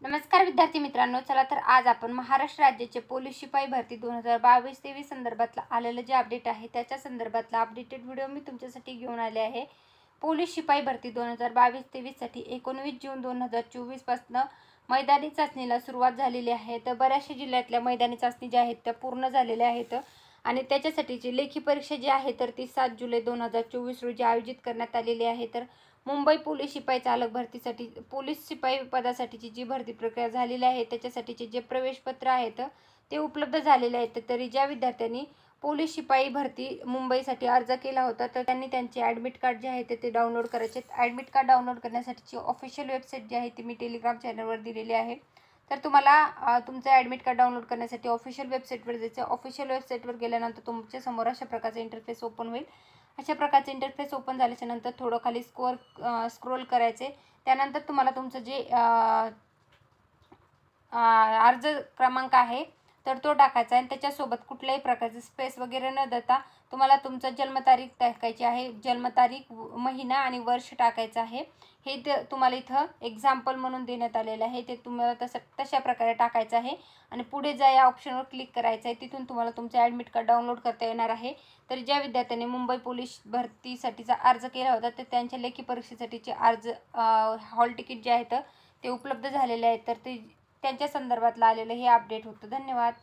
नमस्कार विद्यार्थी मित्रांनो, चला तर आज आपण महाराष्ट्र राज्याचे पोलीस शिपाई भरती 2022-23 संदर्भातला आलेलं जे अपडेट आहे त्याच्या संदर्भातला अपडेटेड व्हिडिओ मी तुमच्यासाठी घेऊन आले आहे। पोलीस शिपाई भरती 2022-23 साठी 19 जून 2024 पासून मैदानी चाचणीला सुरुवात झालेली आहे। तर बऱ्याचशा जिल्ह्यातल्या मैदानी चाचणी ज्या आहेत त्या पूर्ण झालेल्या आहेत आणि त्याच्यासाठीची लेखी परीक्षा जी आहे तर ती 7 जुलै 2024 रोजी आयोजित करण्यात आलेली आहे। तर मुंबई पोलीस शिपाई चालक भरतीसाठी पोलीस शिपाई पदासाठीची जी भरती प्रक्रिया झालेली आहे त्याच्यासाठीचे जे प्रवेशपत्र आहेत ते उपलब्ध झालेले आहेत। तरी ज्या विद्यार्थ्यांनी पोलीस शिपाई भरती मुंबईसाठी अर्ज केला होता तर त्यांनी त्यांचे ॲडमिट कार्ड जे आहे ते डाउनलोड करायचे। ॲडमिट कार्ड डाउनलोड करण्यासाठीची ऑफिशियल वेबसाईट जी आहे ती मी टेलिग्राम चॅनलवर दिलेली आहे। तर तुम्हाला तुमचं ॲडमिट कार्ड डाउनलोड करण्यासाठी ऑफिशियल वेबसाईटवर जायचं। ऑफिशियल वेबसाईटवर गेल्यानंतर तुमच्या समोर अशा प्रकारचा इंटरफेस ओपन होईल। अशा प्रकारचे इंटरफेस ओपन झाल्याच्या नंतर थोडं खाली स्क्रोल करायचे। त्यानंतर तुम्हाला तुमचं जे अर्ज क्रमांक आहे तर तो टाकायचा आणि त्याच्यासोबत कुठल्याही प्रकारचे स्पेस वगैरे न देता तुम्हाला तुमचं जन्मतारीख टाकायची आहे। जन्मतारीख, महिना आणि वर्ष टाकायचं आहे। हे तुम्हाला इथं एक्झाम्पल म्हणून देण्यात आलेलं आहे, ते तुम्हाला तशा प्रकारे टाकायचं आहे आणि पुढे जा या ऑप्शनवर क्लिक करायचं आहे। तिथून तुम्हाला तुमचं ॲडमिट कार्ड डाउनलोड करता येणार आहे। तर ज्या विद्यार्थ्यांनी मुंबई पोलीस भरतीसाठीचा अर्ज केला होता तर त्यांच्या लेखी परीक्षेसाठीचे अर्ज हॉल तिकीट जे आहेत ते उपलब्ध झालेले आहेत। तर ते त्यांच्या संदर्भातलं आलेलं हे अपडेट होतं। धन्यवाद।